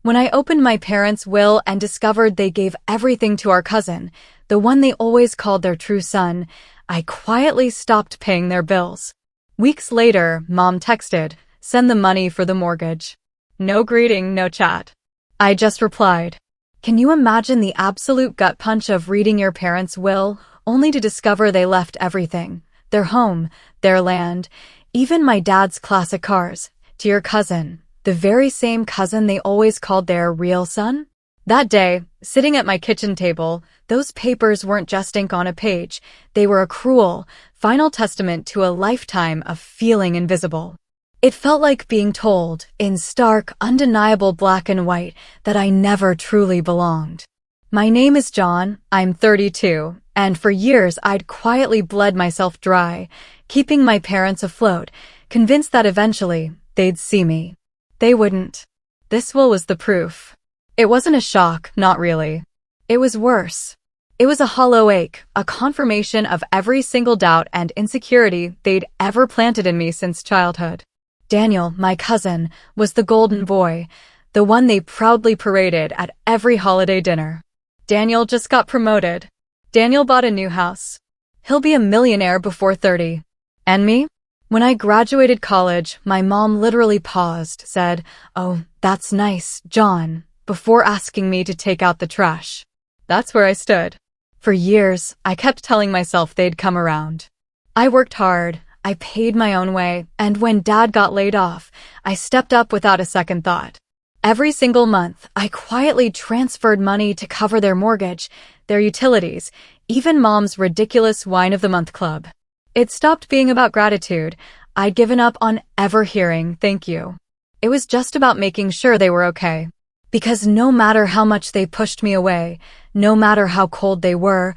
When I opened my parents' will and discovered they gave everything to our cousin, the one they always called their true son, I quietly stopped paying their bills. Weeks later, Mom texted, "Send the money for the mortgage." No greeting, no chat. I just replied. Can you imagine the absolute gut punch of reading your parents' will, only to discover they left everything, their home, their land, even my dad's classic cars, to your cousin, the very same cousin they always called their real son? That day, sitting at my kitchen table, those papers weren't just ink on a page, they were a cruel, final testament to a lifetime of feeling invisible. It felt like being told, in stark, undeniable black and white, that I never truly belonged. My name is John, I'm 32, and for years I'd quietly bled myself dry, keeping my parents afloat, convinced that eventually they'd see me. They wouldn't. This will was the proof. It wasn't a shock, not really. It was worse. It was a hollow ache, a confirmation of every single doubt and insecurity they'd ever planted in me since childhood. Daniel, my cousin, was the golden boy, the one they proudly paraded at every holiday dinner. Daniel just got promoted. Daniel bought a new house. He'll be a millionaire before 30. And me? When I graduated college, my mom literally paused, said, "Oh, that's nice, John," before asking me to take out the trash. That's where I stood. For years, I kept telling myself they'd come around. I worked hard. I paid my own way, and when Dad got laid off, I stepped up without a second thought. Every single month, I quietly transferred money to cover their mortgage, their utilities, even Mom's ridiculous Wine of the Month club. It stopped being about gratitude. I'd given up on ever hearing thank you. It was just about making sure they were okay. Because no matter how much they pushed me away, no matter how cold they were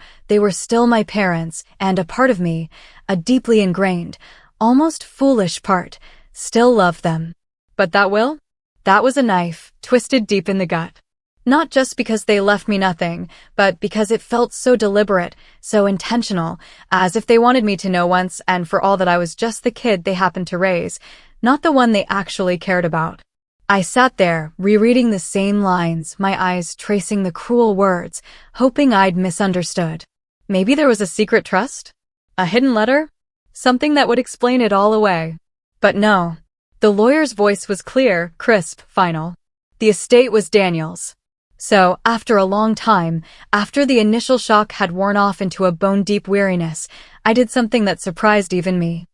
still my parents, and a part of me, a deeply ingrained, almost foolish part, still loved them. But that will? That was a knife, twisted deep in the gut. Not just because they left me nothing, but because it felt so deliberate, so intentional, as if they wanted me to know once and for all that I was just the kid they happened to raise, not the one they actually cared about. I sat there, rereading the same lines, my eyes tracing the cruel words, hoping I'd misunderstood. Maybe there was a secret trust? A hidden letter? Something that would explain it all away. But no. The lawyer's voice was clear, crisp, final. The estate was Daniel's. So, after a long time, after the initial shock had worn off into a bone-deep weariness, I did something that surprised even me.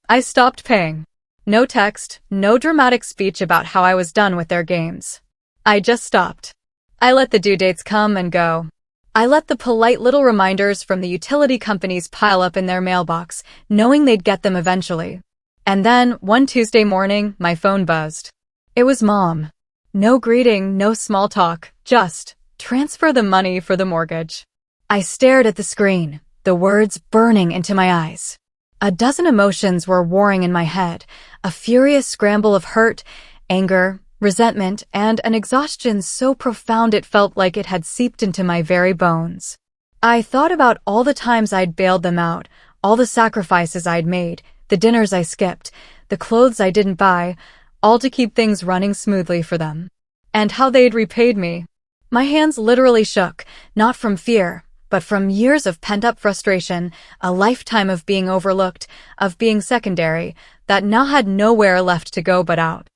I stopped paying. No text, no dramatic speech about how I was done with their games. I just stopped. I let the due dates come and go. I let the polite little reminders from the utility companies pile up in their mailbox, knowing they'd get them eventually. And then, one Tuesday morning, my phone buzzed. It was Mom. No greeting, no small talk, just, transfer the money for the mortgage. I stared at the screen, the words burning into my eyes. A dozen emotions were warring in my head, a furious scramble of hurt, anger, resentment, and an exhaustion so profound it felt like it had seeped into my very bones. I thought about all the times I'd bailed them out, all the sacrifices I'd made, the dinners I skipped, the clothes I didn't buy, all to keep things running smoothly for them. And how they'd repaid me. My hands literally shook, not from fear, but from years of pent-up frustration, a lifetime of being overlooked, of being secondary, that now had nowhere left to go but out.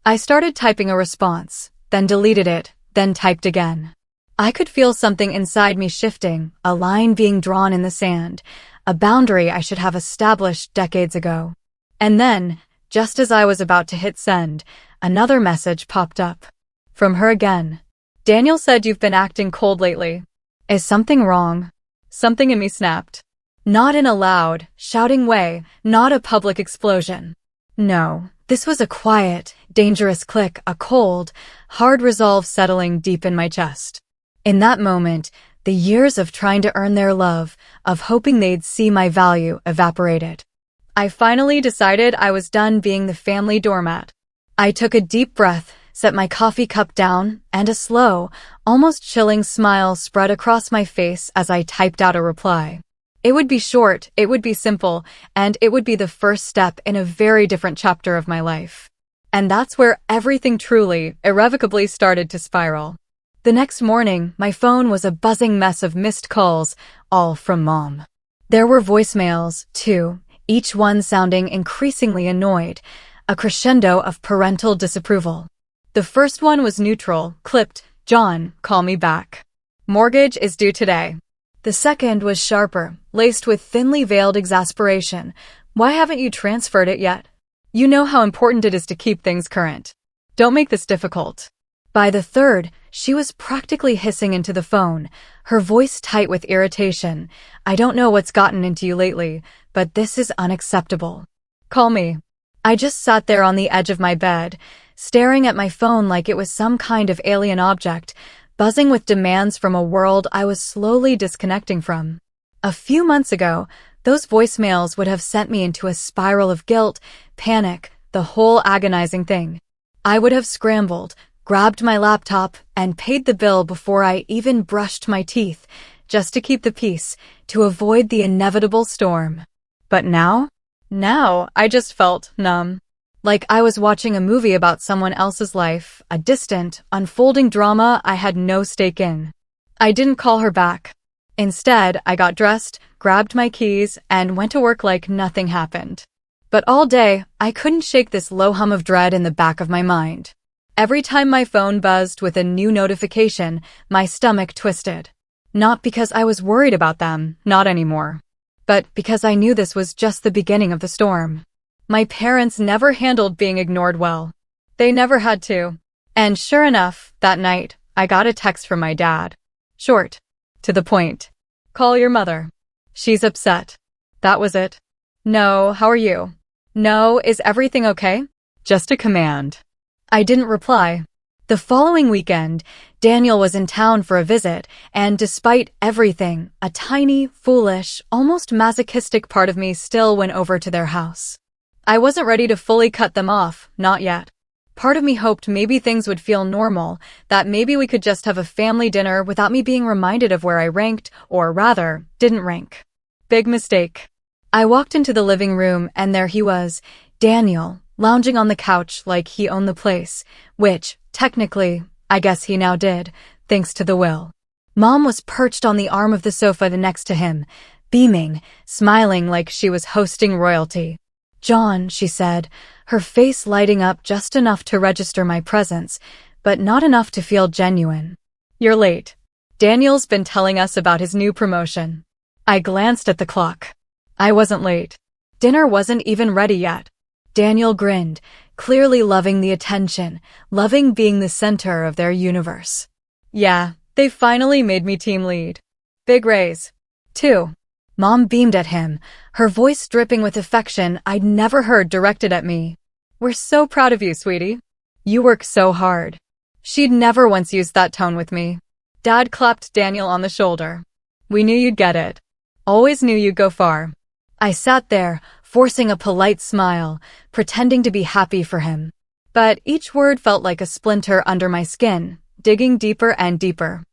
I started typing a response, then deleted it, then typed again. I could feel something inside me shifting, a line being drawn in the sand, a boundary I should have established decades ago. And then, just as I was about to hit send, another message popped up. From her again. Daniel said you've been acting cold lately. Is something wrong? Something in me snapped. Not in a loud, shouting way, not a public explosion. No, this was a quiet, dangerous click, a cold, hard resolve settling deep in my chest. In that moment, the years of trying to earn their love, of hoping they'd see my value, evaporated. I finally decided I was done being the family doormat. I took a deep breath, set my coffee cup down, and a slow, almost chilling smile spread across my face as I typed out a reply. It would be short, it would be simple, and it would be the first step in a very different chapter of my life. And that's where everything truly, irrevocably started to spiral. The next morning, my phone was a buzzing mess of missed calls, all from Mom. There were voicemails, too, each one sounding increasingly annoyed, a crescendo of parental disapproval. The first one was neutral, clipped, "John, call me back. Mortgage is due today." The second was sharper, laced with thinly veiled exasperation. "Why haven't you transferred it yet? You know how important it is to keep things current. Don't make this difficult." By the third, she was practically hissing into the phone, her voice tight with irritation. "I don't know what's gotten into you lately, but this is unacceptable. Call me." I just sat there on the edge of my bed, staring at my phone like it was some kind of alien object, buzzing with demands from a world I was slowly disconnecting from. A few months ago, those voicemails would have sent me into a spiral of guilt, panic, the whole agonizing thing. I would have scrambled, grabbed my laptop, and paid the bill before I even brushed my teeth, just to keep the peace, to avoid the inevitable storm. But now I just felt numb. Like I was watching a movie about someone else's life, a distant, unfolding drama I had no stake in. I didn't call her back. Instead, I got dressed, grabbed my keys, and went to work like nothing happened. But all day, I couldn't shake this low hum of dread in the back of my mind. Every time my phone buzzed with a new notification, my stomach twisted. Not because I was worried about them, not anymore. But because I knew this was just the beginning of the storm. My parents never handled being ignored well. They never had to. And sure enough, that night, I got a text from my dad. Short. To the point. "Call your mother. She's upset." That was it. "No, how are you?" "No, is everything okay?" Just a command. I didn't reply. The following weekend, Daniel was in town for a visit, and despite everything, a tiny, foolish, almost masochistic part of me still went over to their house. I wasn't ready to fully cut them off, not yet. Part of me hoped maybe things would feel normal, that maybe we could just have a family dinner without me being reminded of where I ranked, or rather, didn't rank. Big mistake. I walked into the living room, and there he was, Daniel, lounging on the couch like he owned the place, which, technically, I guess he now did, thanks to the will. Mom was perched on the arm of the sofa next to him, beaming, smiling like she was hosting royalty. "John," she said, her face lighting up just enough to register my presence, but not enough to feel genuine. "You're late. Daniel's been telling us about his new promotion." I glanced at the clock. I wasn't late. Dinner wasn't even ready yet. Daniel grinned, clearly loving the attention, loving being the center of their universe. "Yeah, they finally made me team lead. Big raise. Too." Mom beamed at him, her voice dripping with affection I'd never heard directed at me. "We're so proud of you, sweetie. You work so hard." She'd never once used that tone with me. Dad clapped Daniel on the shoulder. "We knew you'd get it. Always knew you'd go far." I sat there, forcing a polite smile, pretending to be happy for him. But each word felt like a splinter under my skin, digging deeper and deeper.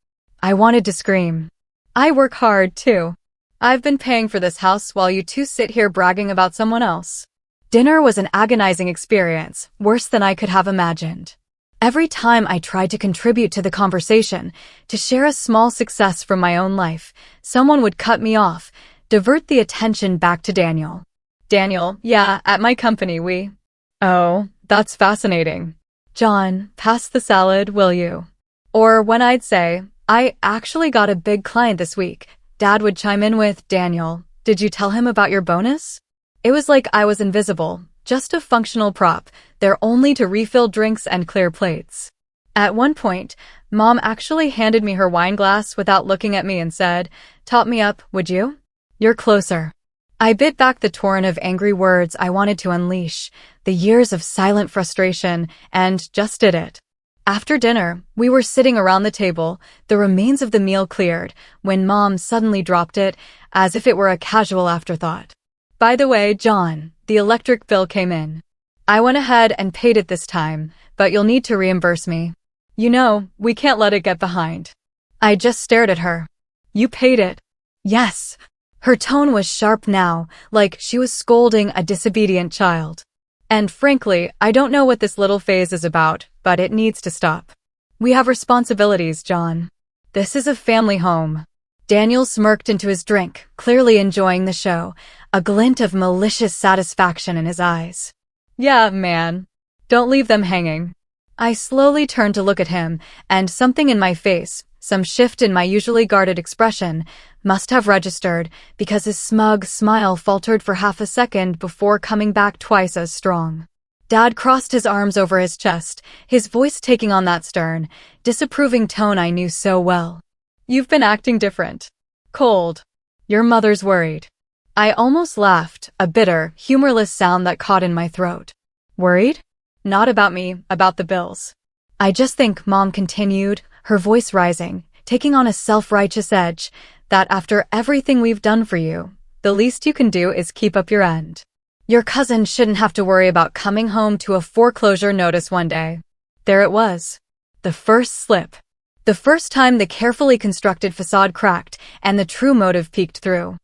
I wanted to scream. "I work hard, too. I've been paying for this house while you two sit here bragging about someone else." Dinner was an agonizing experience, worse than I could have imagined. Every time I tried to contribute to the conversation, to share a small success from my own life, someone would cut me off, divert the attention back to Daniel. "Daniel, yeah, at my company we..." "Oh, that's fascinating. John, pass the salad, will you?" Or when I'd say, "I actually got a big client this week," Dad would chime in with, "Daniel, did you tell him about your bonus?" It was like I was invisible, just a functional prop, there only to refill drinks and clear plates. At one point, Mom actually handed me her wine glass without looking at me and said, "Top me up, would you? You're closer." I bit back the torrent of angry words I wanted to unleash, the years of silent frustration, and just did it. After dinner, we were sitting around the table, the remains of the meal cleared, when Mom suddenly dropped it, as if it were a casual afterthought. "By the way, John, the electric bill came in. I went ahead and paid it this time, but you'll need to reimburse me. You know, we can't let it get behind." I just stared at her. "You paid it?" "Yes." Her tone was sharp now, like she was scolding a disobedient child. And frankly, I don't know what this little phase is about, but it needs to stop. We have responsibilities, John. This is a family home. Daniel smirked into his drink, clearly enjoying the show, a glint of malicious satisfaction in his eyes. Yeah, man. Don't leave them hanging. I slowly turned to look at him, and something in my face, some shift in my usually guarded expression, must have registered because his smug smile faltered for half a second before coming back twice as strong. Dad crossed his arms over his chest, his voice taking on that stern, disapproving tone I knew so well. You've been acting different. Cold. Your mother's worried. I almost laughed, a bitter, humorless sound that caught in my throat. Worried? Not about me, about the bills. I just think, Mom continued, her voice rising, taking on a self-righteous edge, that after everything we've done for you, the least you can do is keep up your end. Your cousin shouldn't have to worry about coming home to a foreclosure notice one day. There it was. The first slip. The first time the carefully constructed facade cracked and the true motive peeked through.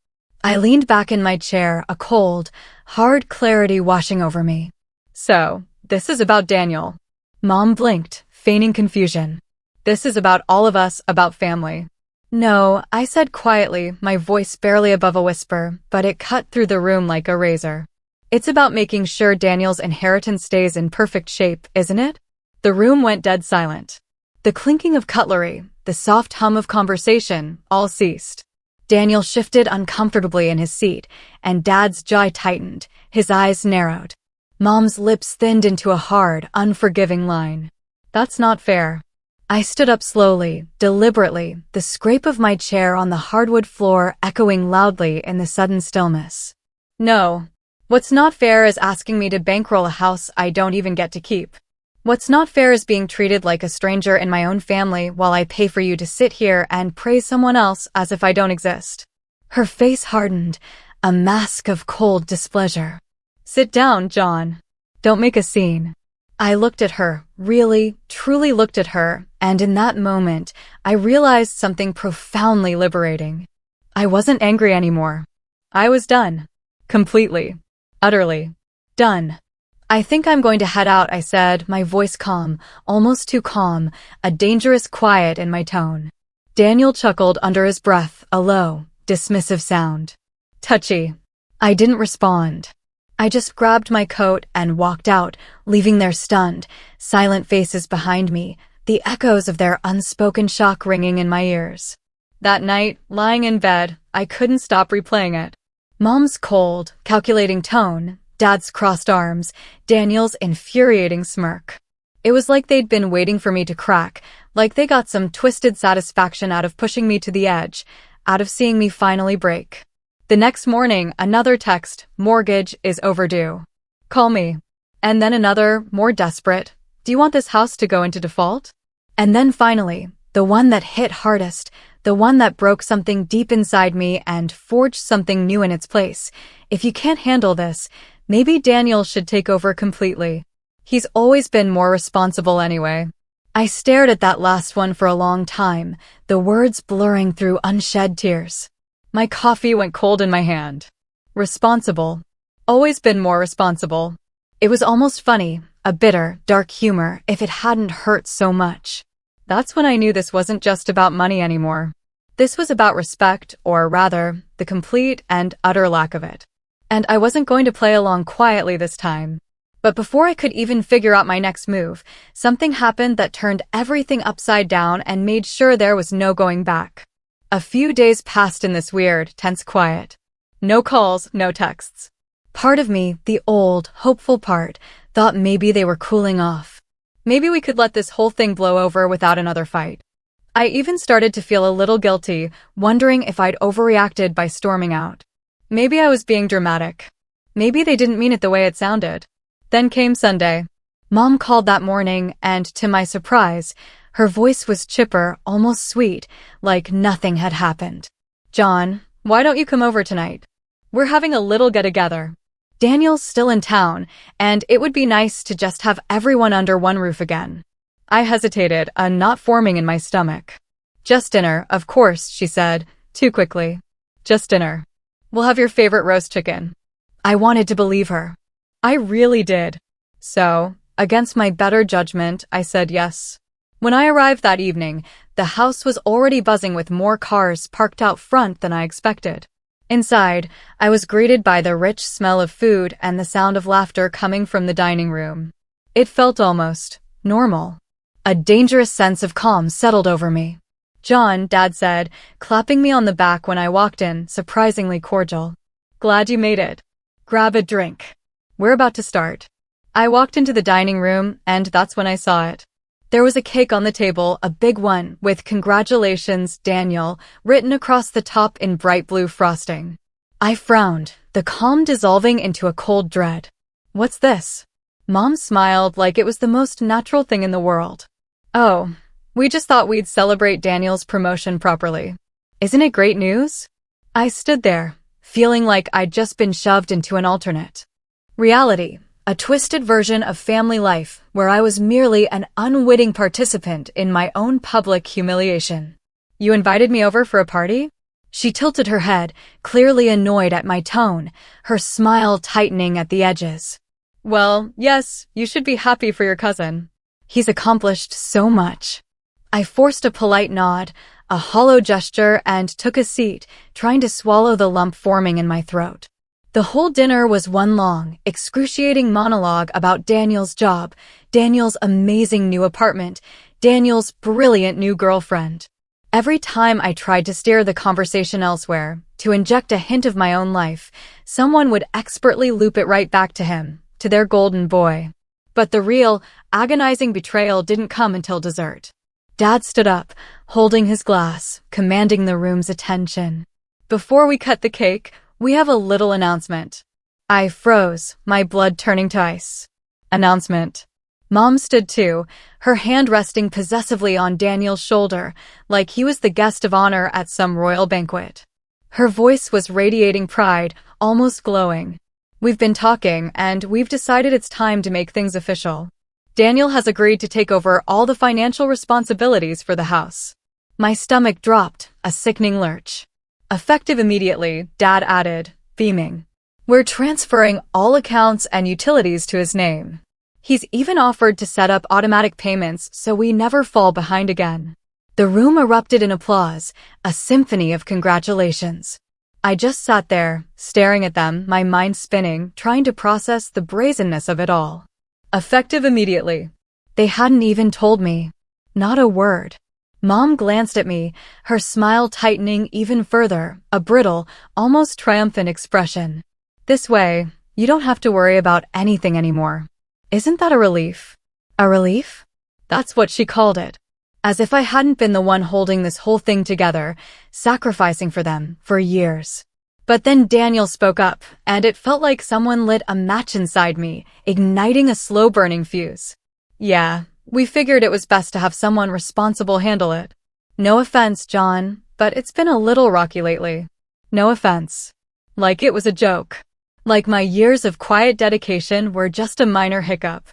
I leaned back in my chair, a cold, hard clarity washing over me. So, this is about Daniel. Mom blinked, feigning confusion. This is about all of us, about family. No, I said quietly, my voice barely above a whisper, but it cut through the room like a razor. It's about making sure Daniel's inheritance stays in perfect shape, isn't it? The room went dead silent. The clinking of cutlery, the soft hum of conversation, all ceased. Daniel shifted uncomfortably in his seat, and Dad's jaw tightened, his eyes narrowed. Mom's lips thinned into a hard, unforgiving line. That's not fair. I stood up slowly, deliberately, the scrape of my chair on the hardwood floor echoing loudly in the sudden stillness. No. What's not fair is asking me to bankroll a house I don't even get to keep. What's not fair is being treated like a stranger in my own family while I pay for you to sit here and praise someone else as if I don't exist. Her face hardened, a mask of cold displeasure. Sit down, John. Don't make a scene. I looked at her, really, truly looked at her, and in that moment, I realized something profoundly liberating. I wasn't angry anymore. I was done. Completely. Utterly. Done. I think I'm going to head out, I said, my voice calm, almost too calm, a dangerous quiet in my tone. Daniel chuckled under his breath, a low, dismissive sound. Touchy. I didn't respond. I just grabbed my coat and walked out, leaving their stunned, silent faces behind me, the echoes of their unspoken shock ringing in my ears. That night, lying in bed, I couldn't stop replaying it. Mom's cold, calculating tone, Dad's crossed arms, Daniel's infuriating smirk. It was like they'd been waiting for me to crack, like they got some twisted satisfaction out of pushing me to the edge, out of seeing me finally break. The next morning, another text, mortgage is overdue. Call me. And then another, more desperate, do you want this house to go into default? And then finally, the one that hit hardest, the one that broke something deep inside me and forged something new in its place. If you can't handle this, maybe Daniel should take over completely. He's always been more responsible anyway. I stared at that last one for a long time, the words blurring through unshed tears. My coffee went cold in my hand. Responsible. Always been more responsible. It was almost funny, a bitter, dark humor, if it hadn't hurt so much. That's when I knew this wasn't just about money anymore. This was about respect, or rather, the complete and utter lack of it. And I wasn't going to play along quietly this time. But before I could even figure out my next move, something happened that turned everything upside down and made sure there was no going back. A few days passed in this weird, tense quiet. No calls, no texts. Part of me, the old, hopeful part, thought maybe they were cooling off. Maybe we could let this whole thing blow over without another fight. I even started to feel a little guilty, wondering if I'd overreacted by storming out. Maybe I was being dramatic. Maybe they didn't mean it the way it sounded. Then came Sunday. Mom called that morning, and to my surprise, her voice was chipper, almost sweet, like nothing had happened. John, why don't you come over tonight? We're having a little get-together. Daniel's still in town, and it would be nice to just have everyone under one roof again. I hesitated, a knot forming in my stomach. Just dinner, of course, she said, too quickly. Just dinner. We'll have your favorite roast chicken. I wanted to believe her. I really did. So, against my better judgment, I said yes. When I arrived that evening, the house was already buzzing with more cars parked out front than I expected. Inside, I was greeted by the rich smell of food and the sound of laughter coming from the dining room. It felt almost normal. A dangerous sense of calm settled over me. "John," Dad said, clapping me on the back when I walked in, surprisingly cordial. "Glad you made it. Grab a drink. We're about to start." I walked into the dining room, and that's when I saw it. There was a cake on the table, a big one, with "Congratulations, Daniel," written across the top in bright blue frosting. I frowned, the calm dissolving into a cold dread. "What's this?" Mom smiled like it was the most natural thing in the world. "Oh, we just thought we'd celebrate Daniel's promotion properly. Isn't it great news?" I stood there, feeling like I'd just been shoved into an alternate reality, a twisted version of family life where I was merely an unwitting participant in my own public humiliation. "You invited me over for a party?" She tilted her head, clearly annoyed at my tone, her smile tightening at the edges. "Well, yes, you should be happy for your cousin. He's accomplished so much." I forced a polite nod, a hollow gesture, and took a seat, trying to swallow the lump forming in my throat. The whole dinner was one long, excruciating monologue about Daniel's job, Daniel's amazing new apartment, Daniel's brilliant new girlfriend. Every time I tried to steer the conversation elsewhere, to inject a hint of my own life, someone would expertly loop it right back to him, to their golden boy. But the real, agonizing betrayal didn't come until dessert. Dad stood up, holding his glass, commanding the room's attention. "Before we cut the cake, we have a little announcement." I froze, my blood turning to ice. "Announcement." Mom stood too, her hand resting possessively on Daniel's shoulder, like he was the guest of honor at some royal banquet. Her voice was radiating pride, almost glowing. "We've been talking, and we've decided it's time to make things official. Daniel has agreed to take over all the financial responsibilities for the house." My stomach dropped, a sickening lurch. "Effective immediately," Dad added, beaming. "We're transferring all accounts and utilities to his name. He's even offered to set up automatic payments so we never fall behind again." The room erupted in applause, a symphony of congratulations. I just sat there, staring at them, my mind spinning, trying to process the brazenness of it all. Effective immediately. They hadn't even told me. Not a word. Mom glanced at me, her smile tightening even further, a brittle, almost triumphant expression. "This way, you don't have to worry about anything anymore. Isn't that a relief?" A relief? That's what she called it. As if I hadn't been the one holding this whole thing together, sacrificing for them, for years. But then Daniel spoke up, and it felt like someone lit a match inside me, igniting a slow-burning fuse. "Yeah, we figured it was best to have someone responsible handle it. No offense, John, but it's been a little rocky lately. No offense." Like it was a joke. Like my years of quiet dedication were just a minor hiccup.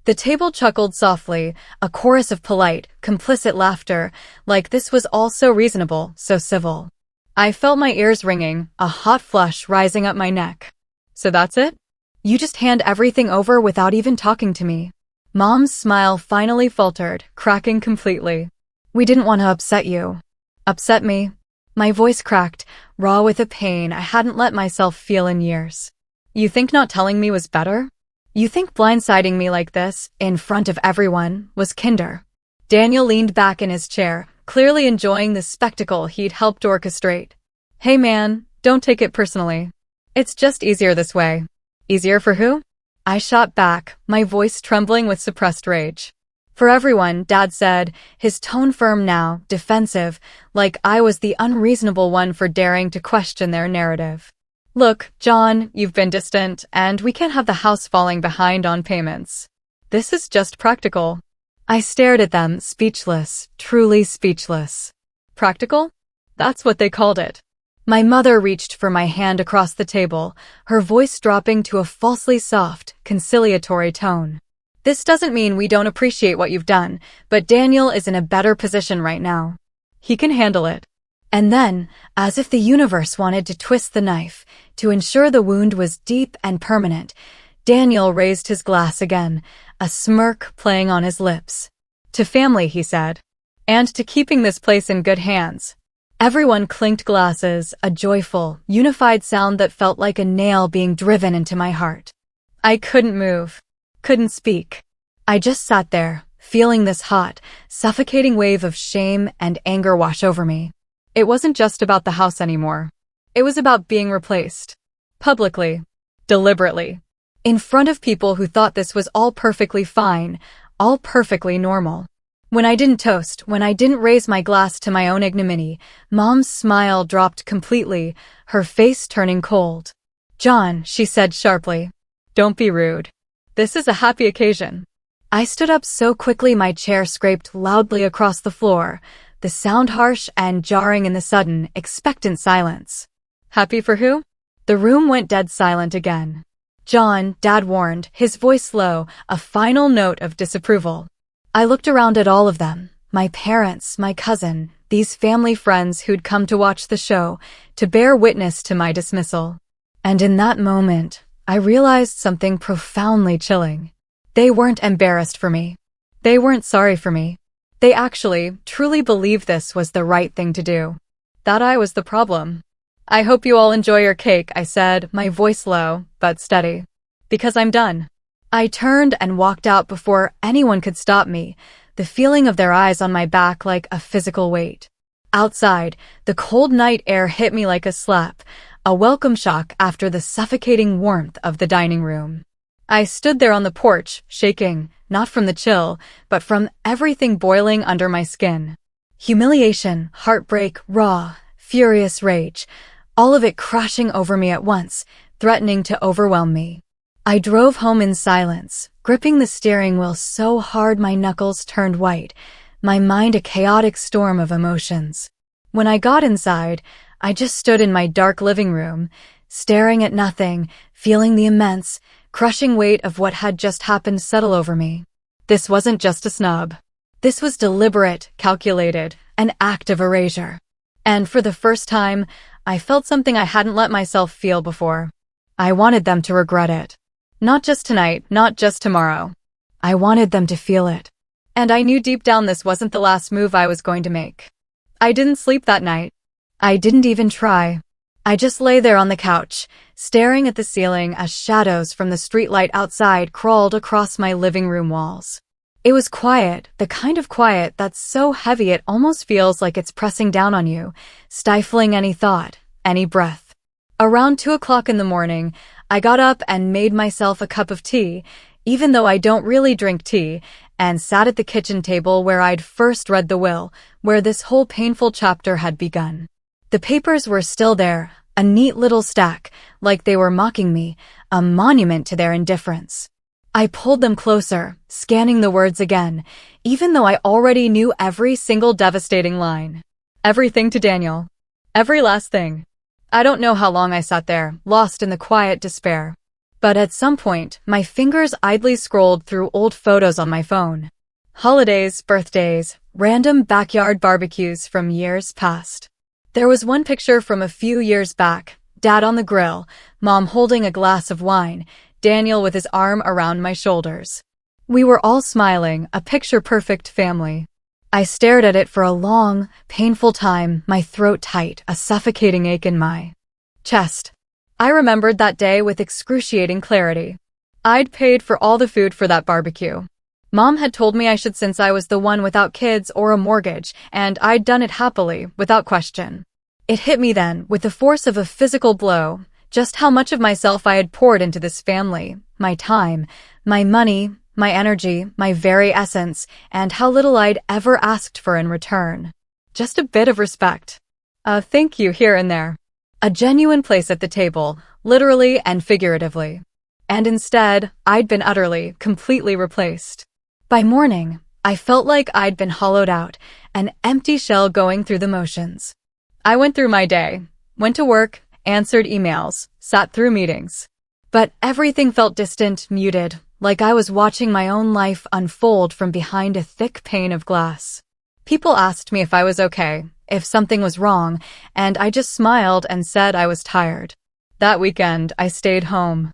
The table chuckled softly, a chorus of polite, complicit laughter, like this was all so reasonable, so civil. I felt my ears ringing, a hot flush rising up my neck. "So that's it? You just hand everything over without even talking to me?" Mom's smile finally faltered, cracking completely. "We didn't want to upset you." "Upset me?" My voice cracked, raw with a pain I hadn't let myself feel in years. "You think not telling me was better? You think blindsiding me like this, in front of everyone, was kinder?" Daniel leaned back in his chair, clearly enjoying the spectacle he'd helped orchestrate. "Hey man, don't take it personally. It's just easier this way." "Easier for who?" I shot back, my voice trembling with suppressed rage. "For everyone," Dad said, his tone firm now, defensive, like I was the unreasonable one for daring to question their narrative. "Look, John, you've been distant, and we can't have the house falling behind on payments. This is just practical." I stared at them, speechless, truly speechless. Practical? That's what they called it. My mother reached for my hand across the table, her voice dropping to a falsely soft, conciliatory tone. "This doesn't mean we don't appreciate what you've done, but Daniel is in a better position right now. He can handle it." And then, as if the universe wanted to twist the knife, to ensure the wound was deep and permanent, Daniel raised his glass again, a smirk playing on his lips. "To family," he said. "And to keeping this place in good hands." Everyone clinked glasses, a joyful, unified sound that felt like a nail being driven into my heart. I couldn't move, couldn't speak. I just sat there, feeling this hot, suffocating wave of shame and anger wash over me. It wasn't just about the house anymore. It was about being replaced. Publicly. Deliberately. In front of people who thought this was all perfectly fine, all perfectly normal. When I didn't toast, when I didn't raise my glass to my own ignominy, Mom's smile dropped completely, her face turning cold. "John," she said sharply. "Don't be rude. This is a happy occasion." I stood up so quickly my chair scraped loudly across the floor, the sound harsh and jarring in the sudden, expectant silence. "Happy for who?" The room went dead silent again. "John," Dad warned, his voice low, a final note of disapproval. I looked around at all of them, my parents, my cousin, these family friends who'd come to watch the show, to bear witness to my dismissal. And in that moment, I realized something profoundly chilling. They weren't embarrassed for me. They weren't sorry for me. They actually, truly believed this was the right thing to do. That I was the problem. "I hope you all enjoy your cake," I said, my voice low, but steady. "Because I'm done." I turned and walked out before anyone could stop me, the feeling of their eyes on my back like a physical weight. Outside, the cold night air hit me like a slap, a welcome shock after the suffocating warmth of the dining room. I stood there on the porch, shaking, not from the chill, but from everything boiling under my skin. Humiliation, heartbreak, raw, furious rage, all of it crashing over me at once, threatening to overwhelm me. I drove home in silence, gripping the steering wheel so hard my knuckles turned white, my mind a chaotic storm of emotions. When I got inside, I just stood in my dark living room, staring at nothing, feeling the immense, crushing weight of what had just happened settle over me. This wasn't just a snub. This was deliberate, calculated, an act of erasure. And for the first time, I felt something I hadn't let myself feel before. I wanted them to regret it. Not just tonight, not just tomorrow. I wanted them to feel it. And I knew deep down this wasn't the last move I was going to make. I didn't sleep that night. I didn't even try. I just lay there on the couch, staring at the ceiling as shadows from the streetlight outside crawled across my living room walls. It was quiet, the kind of quiet that's so heavy it almost feels like it's pressing down on you, stifling any thought, any breath. Around 2 o'clock in the morning, I got up and made myself a cup of tea, even though I don't really drink tea, and sat at the kitchen table where I'd first read the will, where this whole painful chapter had begun. The papers were still there, a neat little stack, like they were mocking me, a monument to their indifference. I pulled them closer, scanning the words again, even though I already knew every single devastating line. Everything to Daniel. Every last thing. I don't know how long I sat there, lost in the quiet despair. But at some point, my fingers idly scrolled through old photos on my phone. Holidays, birthdays, random backyard barbecues from years past. There was one picture from a few years back, Dad on the grill, Mom holding a glass of wine, Daniel with his arm around my shoulders. We were all smiling, a picture-perfect family. I stared at it for a long, painful time, my throat tight, a suffocating ache in my chest. I remembered that day with excruciating clarity. I'd paid for all the food for that barbecue. Mom had told me I should since I was the one without kids or a mortgage, and I'd done it happily, without question. It hit me then, with the force of a physical blow, just how much of myself I had poured into this family, my time, my money, my energy, my very essence, and how little I'd ever asked for in return. Just a bit of respect. A thank you here and there. A genuine place at the table, literally and figuratively. And instead, I'd been utterly, completely replaced. By morning, I felt like I'd been hollowed out, an empty shell going through the motions. I went through my day, went to work, answered emails, sat through meetings. But everything felt distant, muted, like I was watching my own life unfold from behind a thick pane of glass. People asked me if I was okay, if something was wrong, and I just smiled and said I was tired. That weekend, I stayed home.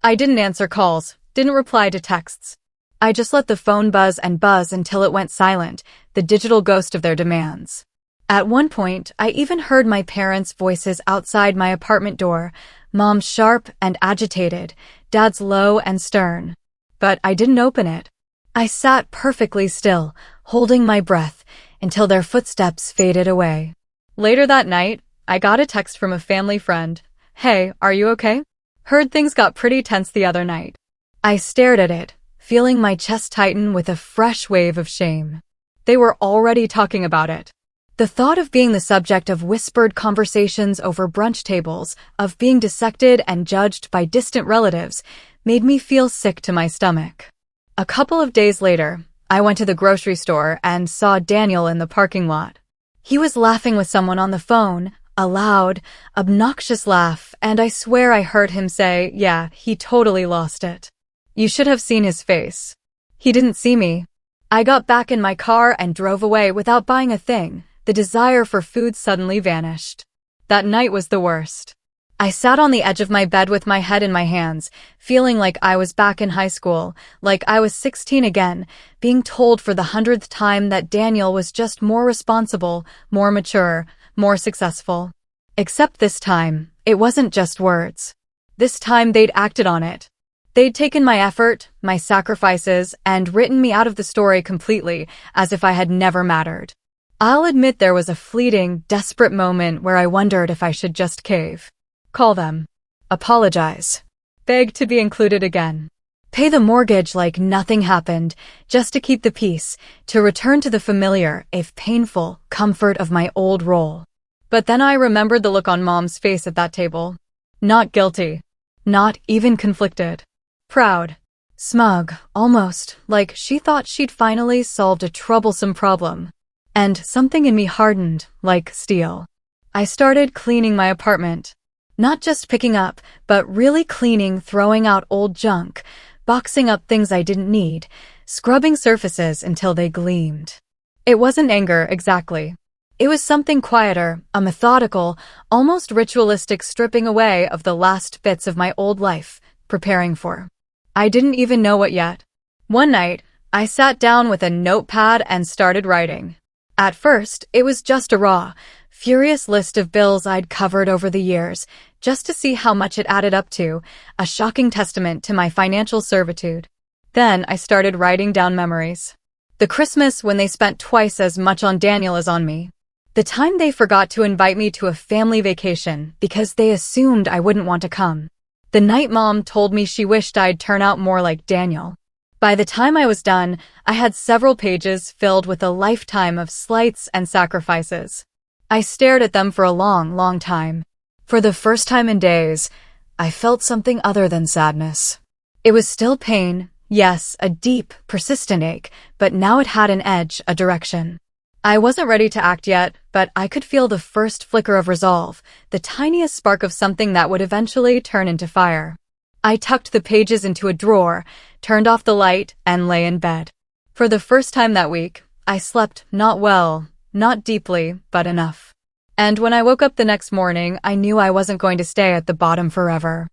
I didn't answer calls, didn't reply to texts. I just let the phone buzz and buzz until it went silent, the digital ghost of their demands. At one point, I even heard my parents' voices outside my apartment door, Mom's sharp and agitated, Dad's low and stern. But I didn't open it. I sat perfectly still, holding my breath, until their footsteps faded away. Later that night, I got a text from a family friend. "Hey, are you okay? Heard things got pretty tense the other night." I stared at it, feeling my chest tighten with a fresh wave of shame. They were already talking about it. The thought of being the subject of whispered conversations over brunch tables, of being dissected and judged by distant relatives, made me feel sick to my stomach. A couple of days later, I went to the grocery store and saw Daniel in the parking lot. He was laughing with someone on the phone, a loud, obnoxious laugh, and I swear I heard him say, "Yeah, he totally lost it." You should have seen his face. He didn't see me. I got back in my car and drove away without buying a thing. The desire for food suddenly vanished. That night was the worst. I sat on the edge of my bed with my head in my hands, feeling like I was back in high school, like I was 16 again, being told for the 100th time that Daniel was just more responsible, more mature, more successful. Except this time, it wasn't just words. This time they'd acted on it. They'd taken my effort, my sacrifices, and written me out of the story completely, as if I had never mattered. I'll admit there was a fleeting, desperate moment where I wondered if I should just cave. Call them. Apologize. Beg to be included again. Pay the mortgage like nothing happened, just to keep the peace, to return to the familiar, if painful, comfort of my old role. But then I remembered the look on Mom's face at that table. Not guilty. Not even conflicted. Proud. Smug, almost, like she thought she'd finally solved a troublesome problem. And something in me hardened, like steel. I started cleaning my apartment. Not just picking up, but really cleaning, throwing out old junk, boxing up things I didn't need, scrubbing surfaces until they gleamed. It wasn't anger, exactly. It was something quieter, a methodical, almost ritualistic stripping away of the last bits of my old life, preparing for. I didn't even know what yet. One night, I sat down with a notepad and started writing. At first, it was just a raw, furious list of bills I'd covered over the years, just to see how much it added up to, a shocking testament to my financial servitude. Then I started writing down memories. The Christmas when they spent twice as much on Daniel as on me. The time they forgot to invite me to a family vacation because they assumed I wouldn't want to come. The night Mom told me she wished I'd turn out more like Daniel. By the time I was done, I had several pages filled with a lifetime of slights and sacrifices. I stared at them for a long, long time. For the first time in days, I felt something other than sadness. It was still pain, yes, a deep, persistent ache, but now it had an edge, a direction. I wasn't ready to act yet, but I could feel the first flicker of resolve, the tiniest spark of something that would eventually turn into fire. I tucked the pages into a drawer, turned off the light, and lay in bed. For the first time that week, I slept not well, not deeply, but enough. And when I woke up the next morning, I knew I wasn't going to stay at the bottom forever.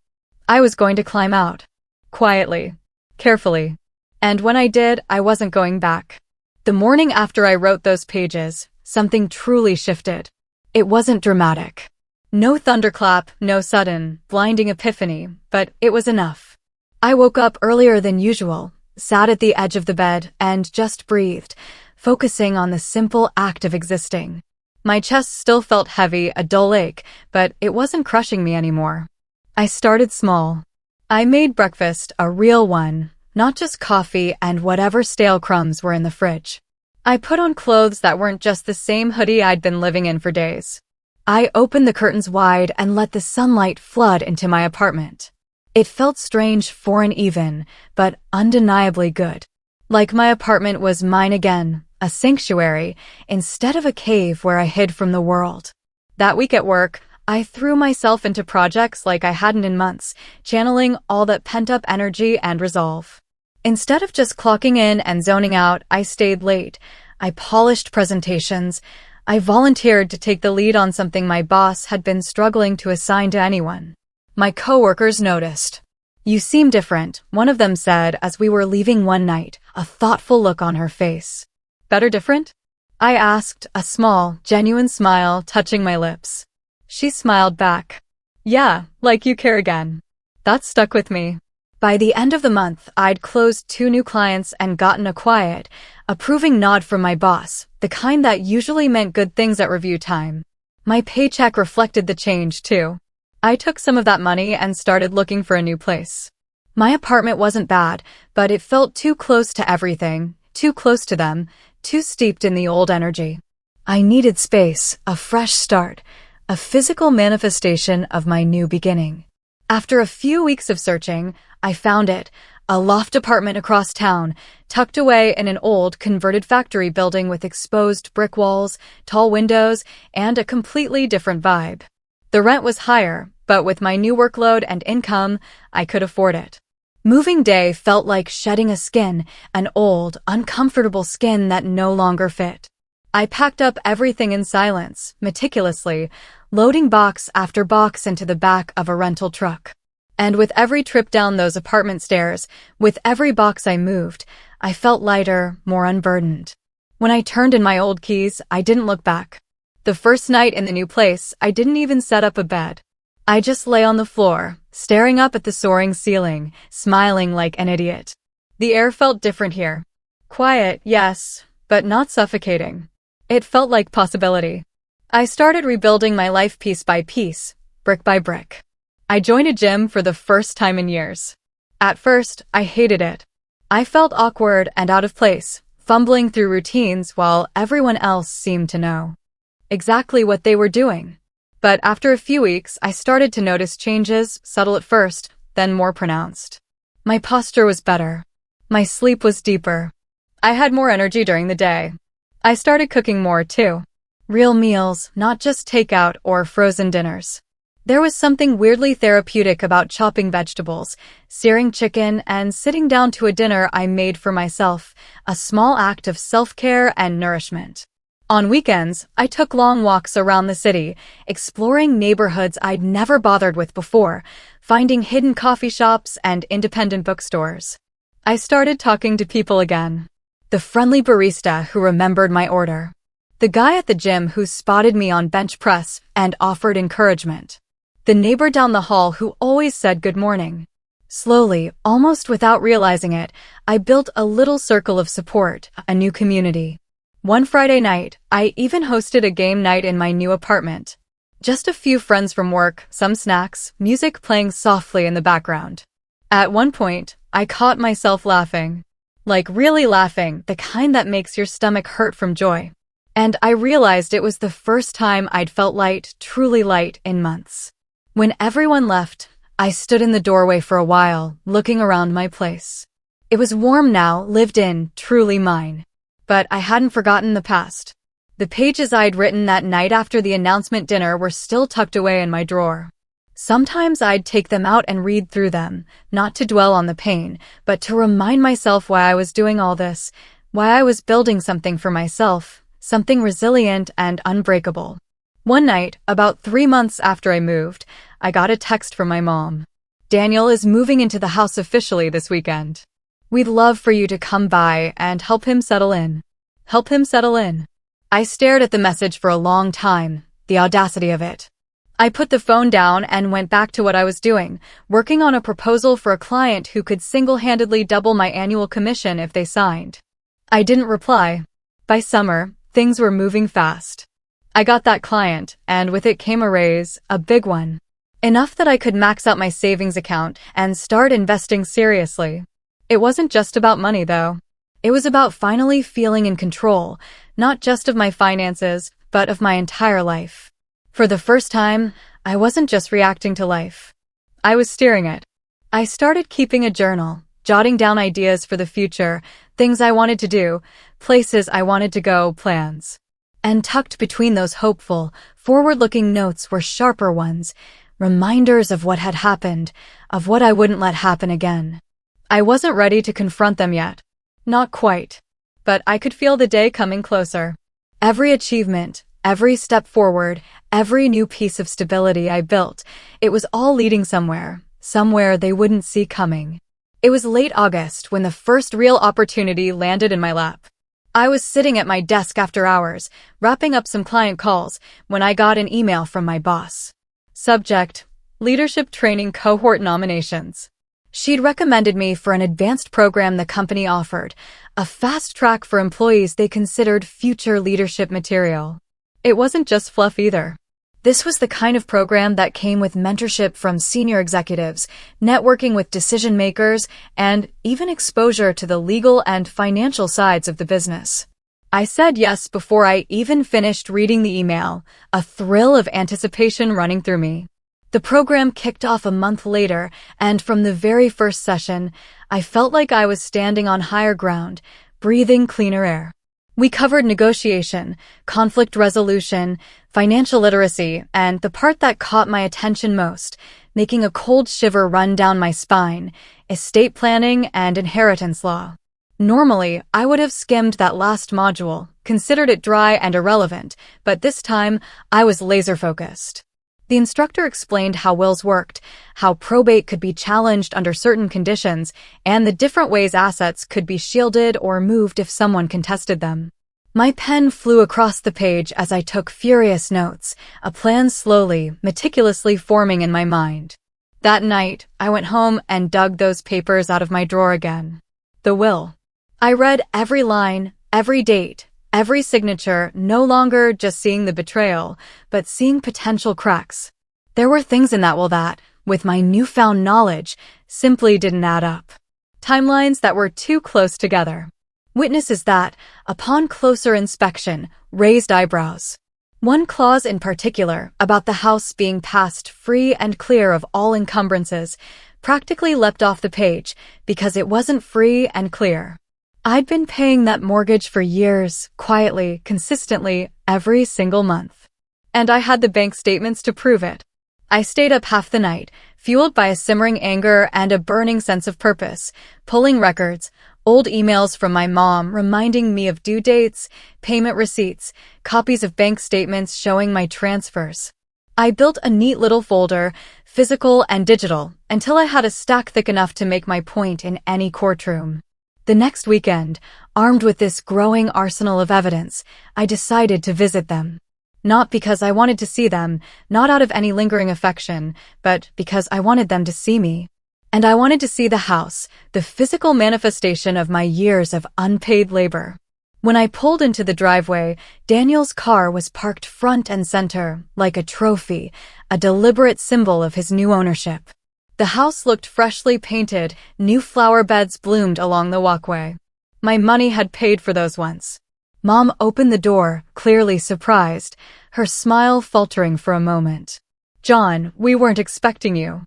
I was going to climb out. Quietly. Carefully. And when I did, I wasn't going back. The morning after I wrote those pages, something truly shifted. It wasn't dramatic. No thunderclap, no sudden, blinding epiphany, but it was enough. I woke up earlier than usual, sat at the edge of the bed, and just breathed, focusing on the simple act of existing. My chest still felt heavy, a dull ache, but it wasn't crushing me anymore. I started small. I made breakfast, a real one, not just coffee and whatever stale crumbs were in the fridge. I put on clothes that weren't just the same hoodie I'd been living in for days. I opened the curtains wide and let the sunlight flood into my apartment. It felt strange, foreign even, but undeniably good. Like my apartment was mine again, a sanctuary, instead of a cave where I hid from the world. That week at work, I threw myself into projects like I hadn't in months, channeling all that pent-up energy and resolve. Instead of just clocking in and zoning out, I stayed late. I polished presentations. I volunteered to take the lead on something my boss had been struggling to assign to anyone. My coworkers noticed. "You seem different," one of them said as we were leaving one night, a thoughtful look on her face. "Better different?" I asked, a small, genuine smile touching my lips. She smiled back. "Yeah, like you care again." That stuck with me. By the end of the month, I'd closed 2 new clients and gotten a quiet, approving nod from my boss, the kind that usually meant good things at review time. My paycheck reflected the change, too. I took some of that money and started looking for a new place. My apartment wasn't bad, but it felt too close to everything, too close to them, too steeped in the old energy. I needed space, a fresh start, a physical manifestation of my new beginning. After a few weeks of searching, I found it, a loft apartment across town, tucked away in an old, converted factory building with exposed brick walls, tall windows, and a completely different vibe. The rent was higher, but with my new workload and income, I could afford it. Moving day felt like shedding a skin, an old, uncomfortable skin that no longer fit. I packed up everything in silence, meticulously, loading box after box into the back of a rental truck. And with every trip down those apartment stairs, with every box I moved, I felt lighter, more unburdened. When I turned in my old keys, I didn't look back. The first night in the new place, I didn't even set up a bed. I just lay on the floor, staring up at the soaring ceiling, smiling like an idiot. The air felt different here. Quiet, yes, but not suffocating. It felt like possibility. I started rebuilding my life piece by piece, brick by brick. I joined a gym for the first time in years. At first, I hated it. I felt awkward and out of place, fumbling through routines while everyone else seemed to know exactly what they were doing. But after a few weeks, I started to notice changes, subtle at first, then more pronounced. My posture was better. My sleep was deeper. I had more energy during the day. I started cooking more, too. Real meals, not just takeout or frozen dinners. There was something weirdly therapeutic about chopping vegetables, searing chicken, and sitting down to a dinner I made for myself, a small act of self-care and nourishment. On weekends, I took long walks around the city, exploring neighborhoods I'd never bothered with before, finding hidden coffee shops and independent bookstores. I started talking to people again. The friendly barista who remembered my order. The guy at the gym who spotted me on bench press and offered encouragement. The neighbor down the hall who always said good morning. Slowly, almost without realizing it, I built a little circle of support, a new community. One Friday night, I even hosted a game night in my new apartment. Just a few friends from work, some snacks, music playing softly in the background. At one point, I caught myself laughing. Like really laughing, the kind that makes your stomach hurt from joy. And I realized it was the first time I'd felt light, truly light, in months. When everyone left, I stood in the doorway for a while, looking around my place. It was warm now, lived in, truly mine. But I hadn't forgotten the past. The pages I'd written that night after the announcement dinner were still tucked away in my drawer. Sometimes I'd take them out and read through them, not to dwell on the pain, but to remind myself why I was doing all this, why I was building something for myself, something resilient and unbreakable. One night, about 3 months after I moved, I got a text from my mom. "Daniel is moving into the house officially this weekend. We'd love for you to come by and help him settle in." Help him settle in. I stared at the message for a long time, the audacity of it. I put the phone down and went back to what I was doing, working on a proposal for a client who could single-handedly double my annual commission if they signed. I didn't reply. By summer, things were moving fast. I got that client, and with it came a raise, a big one. Enough that I could max out my savings account and start investing seriously. It wasn't just about money, though. It was about finally feeling in control, not just of my finances, but of my entire life. For the first time, I wasn't just reacting to life. I was steering it. I started keeping a journal, jotting down ideas for the future, things I wanted to do, places I wanted to go, plans. And tucked between those hopeful, forward-looking notes were sharper ones, reminders of what had happened, of what I wouldn't let happen again. I wasn't ready to confront them yet. Not quite. But I could feel the day coming closer. Every achievement, every step forward, every new piece of stability I built, it was all leading somewhere, somewhere they wouldn't see coming. It was late August when the first real opportunity landed in my lap. I was sitting at my desk after hours, wrapping up some client calls, when I got an email from my boss. Subject: Leadership Training Cohort Nominations. She'd recommended me for an advanced program the company offered, a fast track for employees they considered future leadership material. It wasn't just fluff either. This was the kind of program that came with mentorship from senior executives, networking with decision makers, and even exposure to the legal and financial sides of the business. I said yes before I even finished reading the email, a thrill of anticipation running through me. The program kicked off a month later, and from the very first session, I felt like I was standing on higher ground, breathing cleaner air. We covered negotiation, conflict resolution, financial literacy, and the part that caught my attention most, making a cold shiver run down my spine, estate planning and inheritance law. Normally, I would have skimmed that last module, considered it dry and irrelevant, but this time, I was laser-focused. The instructor explained how wills worked, how probate could be challenged under certain conditions, and the different ways assets could be shielded or moved if someone contested them. My pen flew across the page as I took furious notes, a plan slowly, meticulously forming in my mind. That night, I went home and dug those papers out of my drawer again. The will. I read every line, every date, every signature, no longer just seeing the betrayal, but seeing potential cracks. There were things in that will that, with my newfound knowledge, simply didn't add up. Timelines that were too close together. Witnesses that, upon closer inspection, raised eyebrows. One clause in particular, about the house being passed free and clear of all encumbrances, practically leapt off the page because it wasn't free and clear. I'd been paying that mortgage for years, quietly, consistently, every single month. And I had the bank statements to prove it. I stayed up half the night, fueled by a simmering anger and a burning sense of purpose, pulling records, old emails from my mom reminding me of due dates, payment receipts, copies of bank statements showing my transfers. I built a neat little folder, physical and digital, until I had a stack thick enough to make my point in any courtroom. The next weekend, armed with this growing arsenal of evidence, I decided to visit them. Not because I wanted to see them, not out of any lingering affection, but because I wanted them to see me. And I wanted to see the house, the physical manifestation of my years of unpaid labor. When I pulled into the driveway, Daniel's car was parked front and center, like a trophy, a deliberate symbol of his new ownership. The house looked freshly painted, new flower beds bloomed along the walkway. My money had paid for those once. Mom opened the door, clearly surprised, her smile faltering for a moment. "John, we weren't expecting you."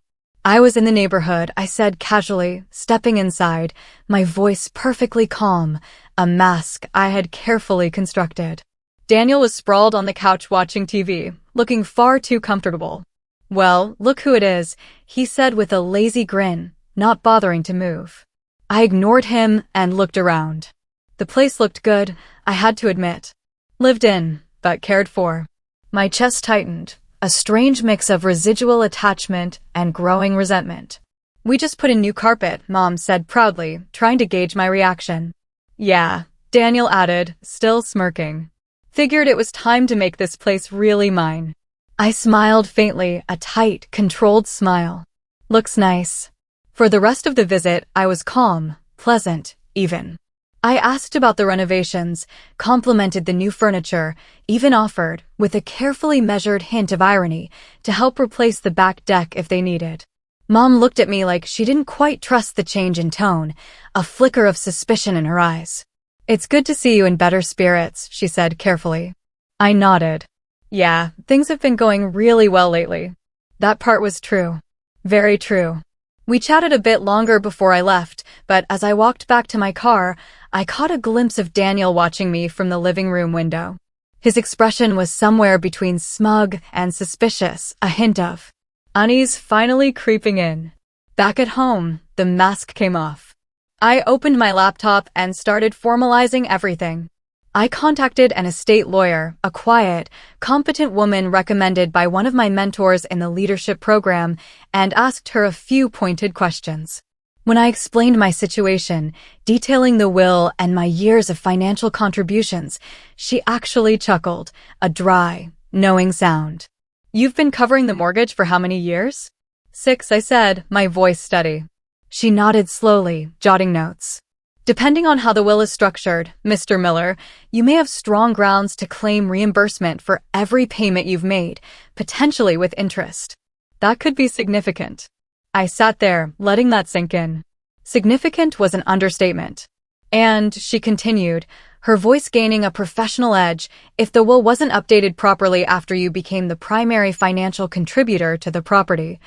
"I was in the neighborhood," I said casually, stepping inside, my voice perfectly calm, a mask I had carefully constructed. Daniel was sprawled on the couch watching TV, looking far too comfortable. "Well, look who it is," he said with a lazy grin, not bothering to move. I ignored him and looked around. The place looked good, I had to admit. Lived in, but cared for. My chest tightened, a strange mix of residual attachment and growing resentment. "We just put in new carpet," Mom said proudly, trying to gauge my reaction. "Yeah," Daniel added, still smirking. "Figured it was time to make this place really mine." I smiled faintly, a tight, controlled smile. "Looks nice." For the rest of the visit, I was calm, pleasant, even. I asked about the renovations, complimented the new furniture, even offered, with a carefully measured hint of irony, to help replace the back deck if they needed. Mom looked at me like she didn't quite trust the change in tone, a flicker of suspicion in her eyes. "It's good to see you in better spirits," she said carefully. I nodded. "Yeah, things have been going really well lately." That part was true. Very true. We chatted a bit longer before I left, but as I walked back to my car, I caught a glimpse of Daniel watching me from the living room window. His expression was somewhere between smug and suspicious, a hint of unease finally creeping in. Back at home, the mask came off. I opened my laptop and started formalizing everything. I contacted an estate lawyer, a quiet, competent woman recommended by one of my mentors in the leadership program, and asked her a few pointed questions. When I explained my situation, detailing the will and my years of financial contributions, she actually chuckled, a dry, knowing sound. "You've been covering the mortgage for how many years?" "6," I said, my voice steady. She nodded slowly, jotting notes. "Depending on how the will is structured, Mr. Miller, you may have strong grounds to claim reimbursement for every payment you've made, potentially with interest." That could be significant. I sat there, letting that sink in. Significant was an understatement. "And," she continued, her voice gaining a professional edge, "if the will wasn't updated properly after you became the primary financial contributor to the property,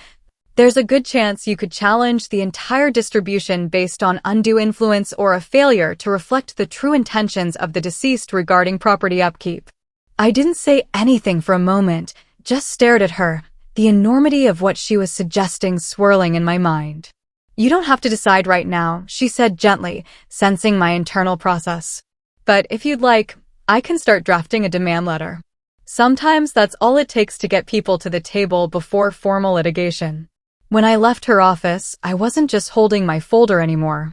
there's a good chance you could challenge the entire distribution based on undue influence or a failure to reflect the true intentions of the deceased regarding property upkeep." I didn't say anything for a moment, just stared at her, the enormity of what she was suggesting swirling in my mind. "You don't have to decide right now," she said gently, sensing my internal process. "But if you'd like, I can start drafting a demand letter. Sometimes that's all it takes to get people to the table before formal litigation." When I left her office, I wasn't just holding my folder anymore.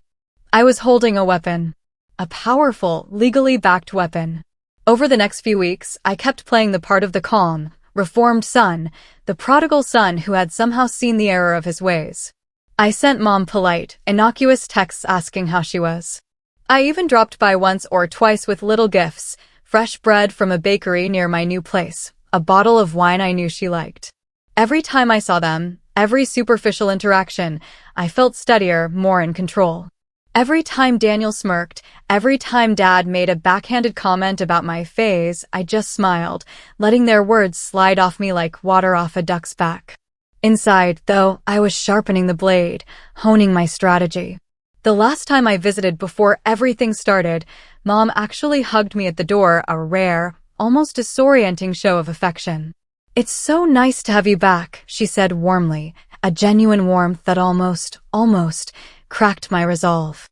I was holding a weapon. A powerful, legally backed weapon. Over the next few weeks, I kept playing the part of the calm, reformed son, the prodigal son who had somehow seen the error of his ways. I sent Mom polite, innocuous texts asking how she was. I even dropped by once or twice with little gifts, fresh bread from a bakery near my new place, a bottle of wine I knew she liked. Every time I saw them, every superficial interaction, I felt steadier, more in control. Every time Daniel smirked, every time Dad made a backhanded comment about my phase, I just smiled, letting their words slide off me like water off a duck's back. Inside, though, I was sharpening the blade, honing my strategy. The last time I visited before everything started, Mom actually hugged me at the door, a rare, almost disorienting show of affection. "It's so nice to have you back," she said warmly, a genuine warmth that almost cracked my resolve.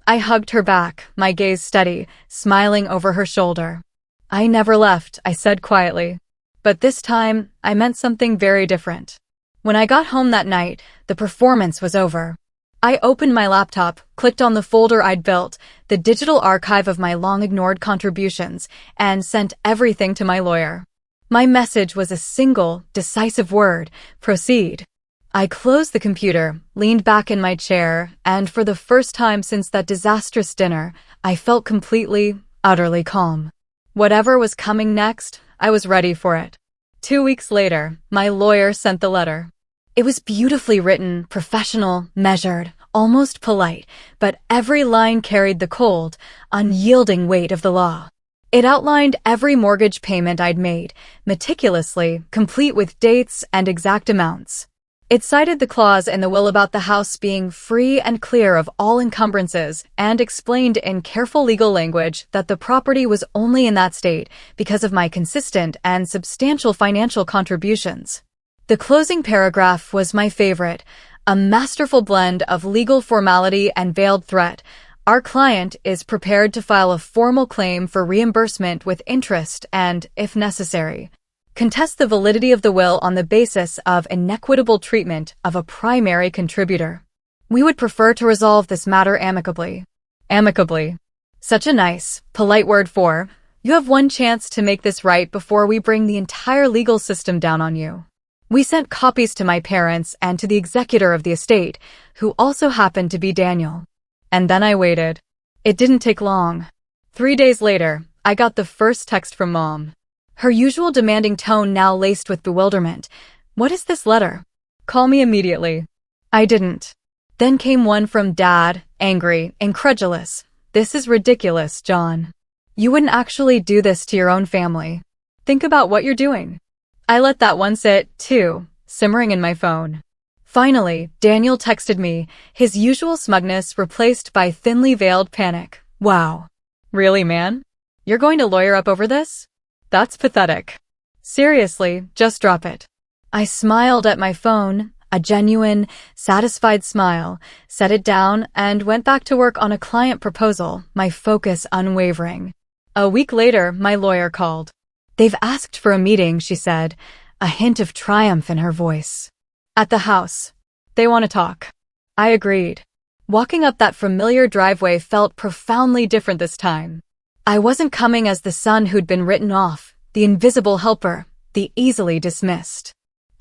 I hugged her back, my gaze steady, smiling over her shoulder. "I never left," I said quietly. But this time, I meant something very different. When I got home that night, the performance was over. I opened my laptop, clicked on the folder I'd built, the digital archive of my long-ignored contributions, and sent everything to my lawyer. My message was a single, decisive word: proceed. I closed the computer, leaned back in my chair, and for the first time since that disastrous dinner, I felt completely, utterly calm. Whatever was coming next, I was ready for it. 2 weeks later, my lawyer sent the letter. It was beautifully written, professional, measured, almost polite, but every line carried the cold, unyielding weight of the law. It outlined every mortgage payment I'd made, meticulously, complete with dates and exact amounts. It cited the clause in the will about the house being free and clear of all encumbrances and explained in careful legal language that the property was only in that state because of my consistent and substantial financial contributions. The closing paragraph was my favorite, a masterful blend of legal formality and veiled threat. Our client is prepared to file a formal claim for reimbursement with interest and, if necessary, contest the validity of the will on the basis of inequitable treatment of a primary contributor. We would prefer to resolve this matter amicably. Amicably. Such a nice, polite word for, you have one chance to make this right before we bring the entire legal system down on you. We sent copies to my parents and to the executor of the estate, who also happened to be Daniel. And then I waited. It didn't take long. 3 days later, I got the first text from Mom. Her usual demanding tone now laced with bewilderment. "What is this letter? Call me immediately." I didn't. Then came one from Dad, angry, incredulous. "This is ridiculous, John. You wouldn't actually do this to your own family. Think about what you're doing." I let that one sit, too, simmering in my phone. Finally, Daniel texted me, his usual smugness replaced by thinly veiled panic. "Wow. Really, man? You're going to lawyer up over this? That's pathetic. Seriously, just drop it." I smiled at my phone, a genuine, satisfied smile, set it down, and went back to work on a client proposal, my focus unwavering. A week later, my lawyer called. They've asked for a meeting, she said, a hint of triumph in her voice. At the house. They want to talk. I agreed. Walking up that familiar driveway felt profoundly different this time. I wasn't coming as the son who'd been written off, the invisible helper, the easily dismissed.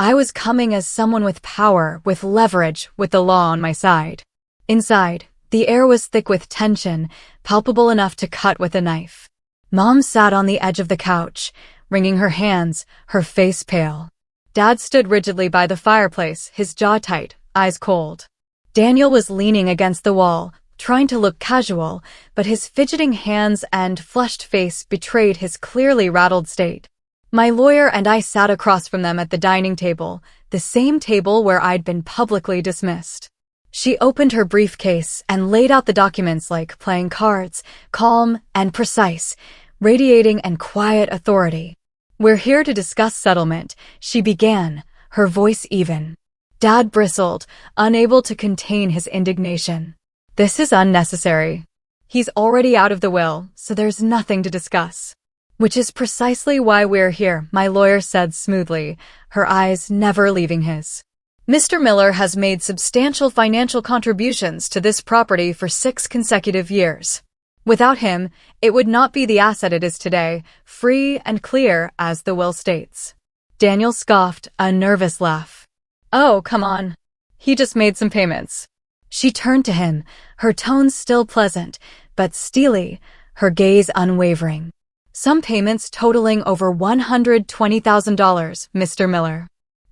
I was coming as someone with power, with leverage, with the law on my side. Inside, the air was thick with tension, palpable enough to cut with a knife. Mom sat on the edge of the couch, wringing her hands, her face pale. Dad stood rigidly by the fireplace, his jaw tight, eyes cold. Daniel was leaning against the wall, trying to look casual, but his fidgeting hands and flushed face betrayed his clearly rattled state. My lawyer and I sat across from them at the dining table, the same table where I'd been publicly dismissed. She opened her briefcase and laid out the documents like playing cards, calm and precise, radiating and quiet authority. We're here to discuss settlement, she began, her voice even. Dad bristled, unable to contain his indignation. This is unnecessary. He's already out of the will, so there's nothing to discuss. Which is precisely why we're here, my lawyer said smoothly, her eyes never leaving his. Mr. Miller has made substantial financial contributions to this property for 6 consecutive years. Without him, it would not be the asset it is today, free and clear as the will states. Daniel scoffed, a nervous laugh. Oh, come on. He just made some payments. She turned to him, her tone still pleasant, but steely, her gaze unwavering. Some payments totaling over $120,000, Mr. Miller.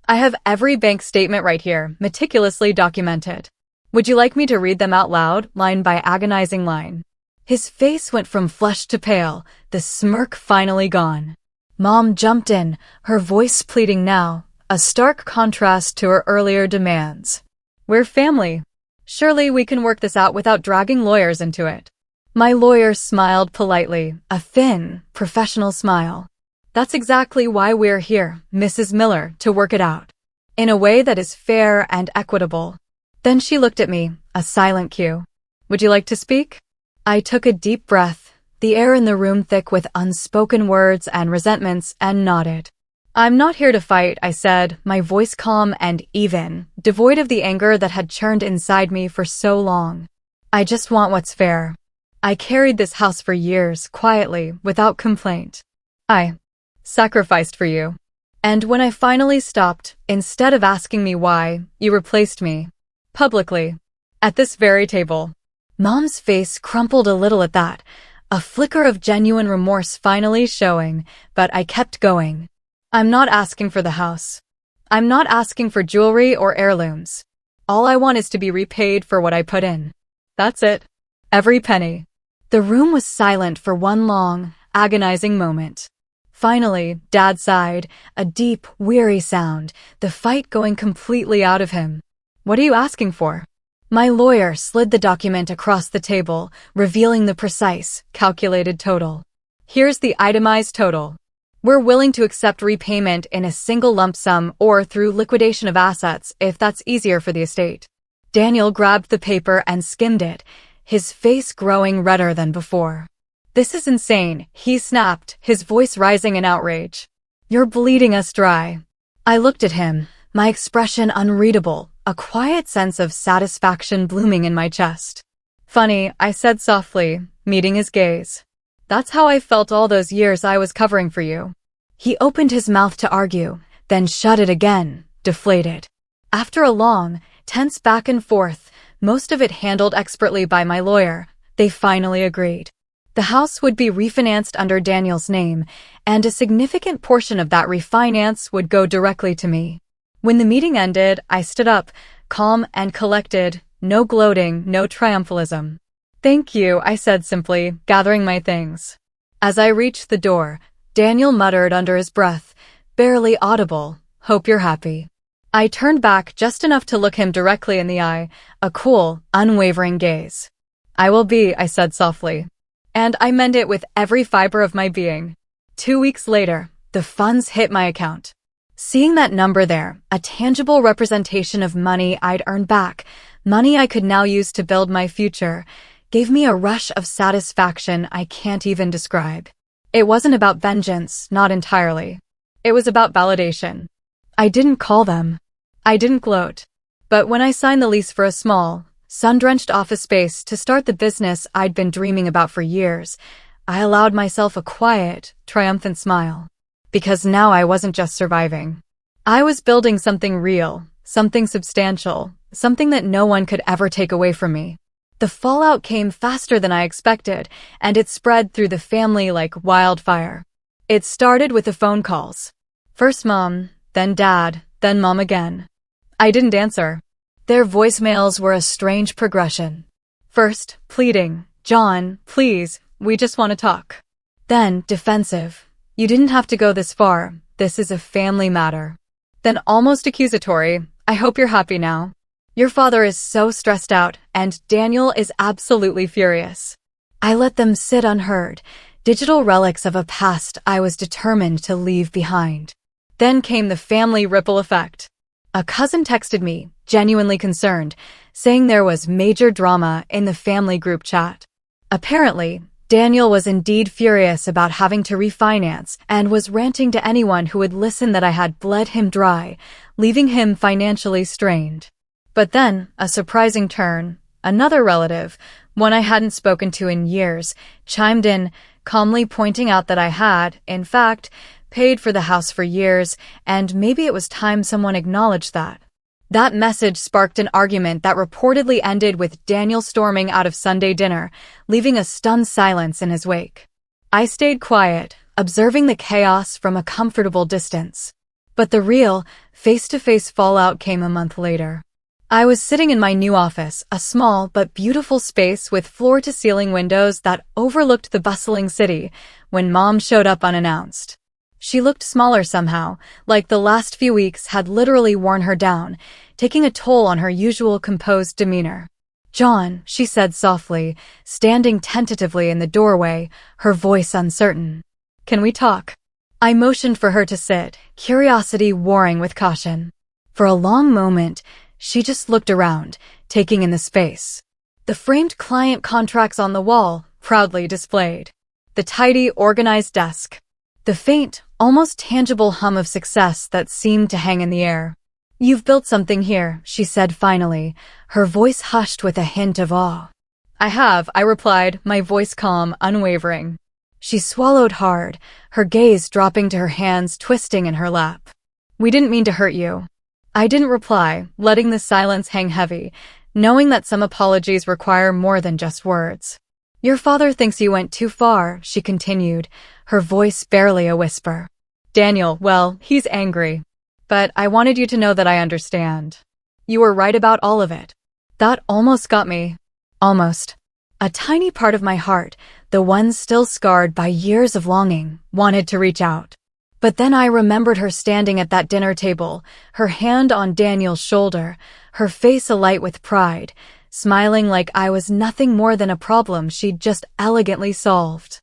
I have every bank statement right here, meticulously documented. Would you like me to read them out loud, line by agonizing line? His face went from flushed to pale, the smirk finally gone. Mom jumped in, her voice pleading now, a stark contrast to her earlier demands. We're family. Surely we can work this out without dragging lawyers into it. My lawyer smiled politely, a thin, professional smile. That's exactly why we're here, Mrs. Miller, to work it out. In a way that is fair and equitable. Then she looked at me, a silent cue. Would you like to speak? I took a deep breath, the air in the room thick with unspoken words and resentments, and nodded. I'm not here to fight, I said, my voice calm and even, devoid of the anger that had churned inside me for so long. I just want what's fair. I carried this house for years, quietly, without complaint. I sacrificed for you. And when I finally stopped, instead of asking me why, you replaced me. Publicly. At this very table. Mom's face crumpled a little at that, a flicker of genuine remorse finally showing, but I kept going. I'm not asking for the house. I'm not asking for jewelry or heirlooms. All I want is to be repaid for what I put in. That's it. Every penny. The room was silent for one long, agonizing moment. Finally, Dad sighed, a deep, weary sound, the fight going completely out of him. What are you asking for? My lawyer slid the document across the table, revealing the precise, calculated total. Here's the itemized total. We're willing to accept repayment in a single lump sum or through liquidation of assets if that's easier for the estate. Daniel grabbed the paper and skimmed it, his face growing redder than before. This is insane, he snapped, his voice rising in outrage. You're bleeding us dry. I looked at him, my expression unreadable, a quiet sense of satisfaction blooming in my chest. Funny, I said softly, meeting his gaze. That's how I felt all those years I was covering for you. He opened his mouth to argue, then shut it again, deflated. After a long, tense back and forth, most of it handled expertly by my lawyer, they finally agreed. The house would be refinanced under Daniel's name, and a significant portion of that refinance would go directly to me. When the meeting ended, I stood up, calm and collected, no gloating, no triumphalism. Thank you, I said simply, gathering my things. As I reached the door, Daniel muttered under his breath, barely audible, hope you're happy. I turned back just enough to look him directly in the eye, a cool, unwavering gaze. I will be, I said softly. And I meant it with every fiber of my being. 2 weeks later, the funds hit my account. Seeing that number there, a tangible representation of money I'd earned back, money I could now use to build my future, gave me a rush of satisfaction I can't even describe. It wasn't about vengeance, not entirely. It was about validation. I didn't call them. I didn't gloat. But when I signed the lease for a small, sun-drenched office space to start the business I'd been dreaming about for years, I allowed myself a quiet, triumphant smile. Because now I wasn't just surviving. I was building something real, something substantial, something that no one could ever take away from me. The fallout came faster than I expected, and it spread through the family like wildfire. It started with the phone calls. First mom, then dad, then mom again. I didn't answer. Their voicemails were a strange progression. First, pleading, "John, please, we just want to talk." Then, defensive. "You didn't have to go this far. This is a family matter." Then almost accusatory, "I hope you're happy now. Your father is so stressed out, and Daniel is absolutely furious." I let them sit unheard, digital relics of a past I was determined to leave behind. Then came the family ripple effect. A cousin texted me, genuinely concerned, saying there was major drama in the family group chat. Apparently, Daniel was indeed furious about having to refinance and was ranting to anyone who would listen that I had bled him dry, leaving him financially strained. But then, a surprising turn, another relative, one I hadn't spoken to in years, chimed in, calmly pointing out that I had, in fact, paid for the house for years, and maybe it was time someone acknowledged that. That message sparked an argument that reportedly ended with Daniel storming out of Sunday dinner, leaving a stunned silence in his wake. I stayed quiet, observing the chaos from a comfortable distance. But the real, face-to-face fallout came a month later. I was sitting in my new office, a small but beautiful space with floor-to-ceiling windows that overlooked the bustling city, when Mom showed up unannounced. She looked smaller somehow, like the last few weeks had literally worn her down, taking a toll on her usual composed demeanor. "John," she said softly, standing tentatively in the doorway, her voice uncertain. "Can we talk?" I motioned for her to sit, curiosity warring with caution. For a long moment, she just looked around, taking in the space. The framed client contracts on the wall, proudly displayed. The tidy, organized desk. The faint, almost tangible hum of success that seemed to hang in the air. "You've built something here," she said finally, her voice hushed with a hint of awe. "I have," I replied, my voice calm, unwavering. She swallowed hard, her gaze dropping to her hands twisting in her lap. "We didn't mean to hurt you." I didn't reply, letting the silence hang heavy, knowing that some apologies require more than just words. "Your father thinks you went too far," she continued, her voice barely a whisper. "Daniel, well, he's angry. But I wanted you to know that I understand. You were right about all of it." That almost got me. Almost. A tiny part of my heart, the one still scarred by years of longing, wanted to reach out. But then I remembered her standing at that dinner table, her hand on Daniel's shoulder, her face alight with pride, smiling like I was nothing more than a problem she'd just elegantly solved.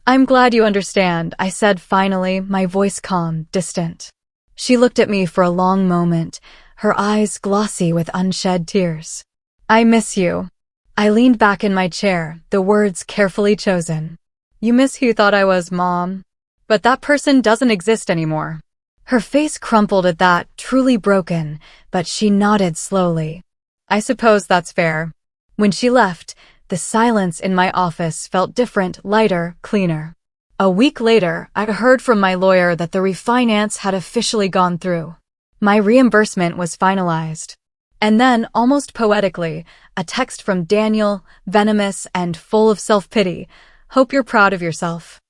"I'm glad you understand," I said finally, my voice calm, distant. She looked at me for a long moment, her eyes glossy with unshed tears. "I miss you." I leaned back in my chair, the words carefully chosen. "You miss who thought I was, Mom? But that person doesn't exist anymore." Her face crumpled at that, truly broken, but she nodded slowly. "I suppose that's fair." When she left, the silence in my office felt different, lighter, cleaner. A week later, I heard from my lawyer that the refinance had officially gone through. My reimbursement was finalized. And then, almost poetically, a text from Daniel, venomous and full of self-pity. "Hope you're proud of yourself.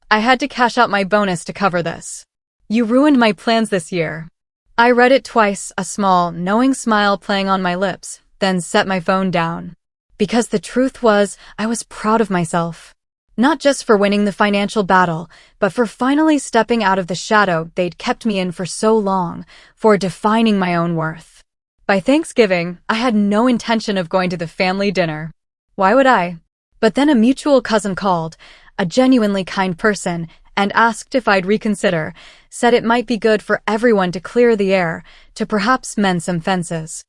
I had to cash out my bonus to cover this. You ruined my plans this year." I read it twice, a small, knowing smile playing on my lips, then set my phone down. Because the truth was, I was proud of myself. Not just for winning the financial battle, but for finally stepping out of the shadow they'd kept me in for so long, for defining my own worth. By Thanksgiving, I had no intention of going to the family dinner. Why would I? But then a mutual cousin called, a genuinely kind person, and asked if I'd reconsider, said it might be good for everyone to clear the air, to perhaps mend some fences.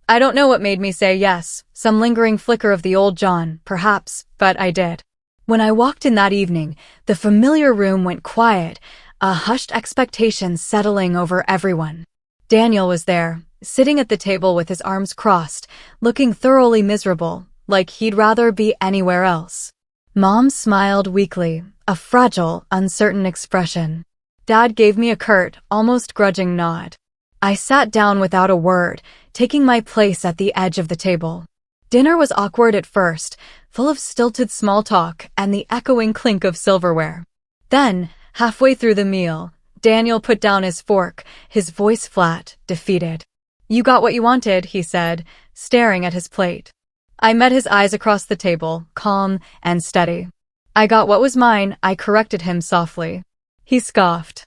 I don't know what made me say yes, some lingering flicker of the old John, perhaps, but I did. When I walked in that evening, the familiar room went quiet, a hushed expectation settling over everyone. Daniel was there, sitting at the table with his arms crossed, looking thoroughly miserable, like he'd rather be anywhere else. Mom smiled weakly, a fragile, uncertain expression. Dad gave me a curt, almost grudging nod. I sat down without a word, taking my place at the edge of the table. Dinner was awkward at first, full of stilted small talk and the echoing clink of silverware. Then, halfway through the meal, Daniel put down his fork, his voice flat, defeated. "You got what you wanted," he said, staring at his plate. I met his eyes across the table, calm and steady. "I got what was mine," I corrected him softly. He scoffed.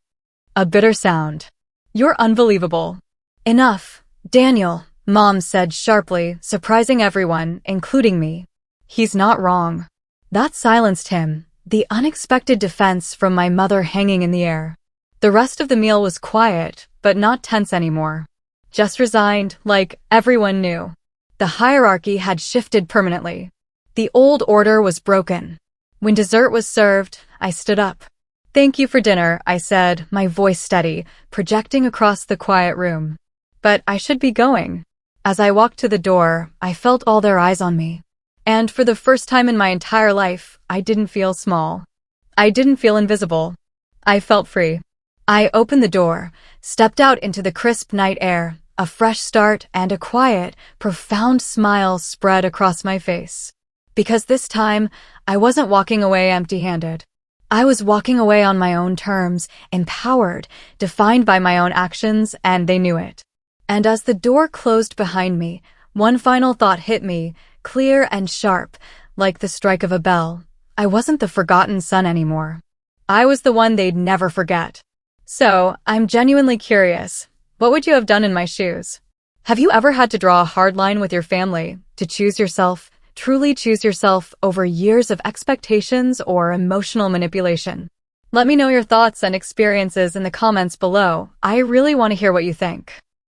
A bitter sound. "You're unbelievable." "Enough, Daniel," Mom said sharply, surprising everyone, including me. "He's not wrong." That silenced him, the unexpected defense from my mother hanging in the air. The rest of the meal was quiet, but not tense anymore. Just resigned, like everyone knew. The hierarchy had shifted permanently. The old order was broken. When dessert was served, I stood up. "Thank you for dinner," I said, my voice steady, projecting across the quiet room. "But I should be going." As I walked to the door, I felt all their eyes on me. And for the first time in my entire life, I didn't feel small. I didn't feel invisible. I felt free. I opened the door, stepped out into the crisp night air, a fresh start and a quiet, profound smile spread across my face. Because this time, I wasn't walking away empty-handed. I was walking away on my own terms, empowered, defined by my own actions, and they knew it. And as the door closed behind me, one final thought hit me, clear and sharp, like the strike of a bell. I wasn't the forgotten son anymore. I was the one they'd never forget. So, I'm genuinely curious. What would you have done in my shoes? Have you ever had to draw a hard line with your family, to choose yourself, truly choose yourself over years of expectations or emotional manipulation? Let me know your thoughts and experiences in the comments below. I really want to hear what you think.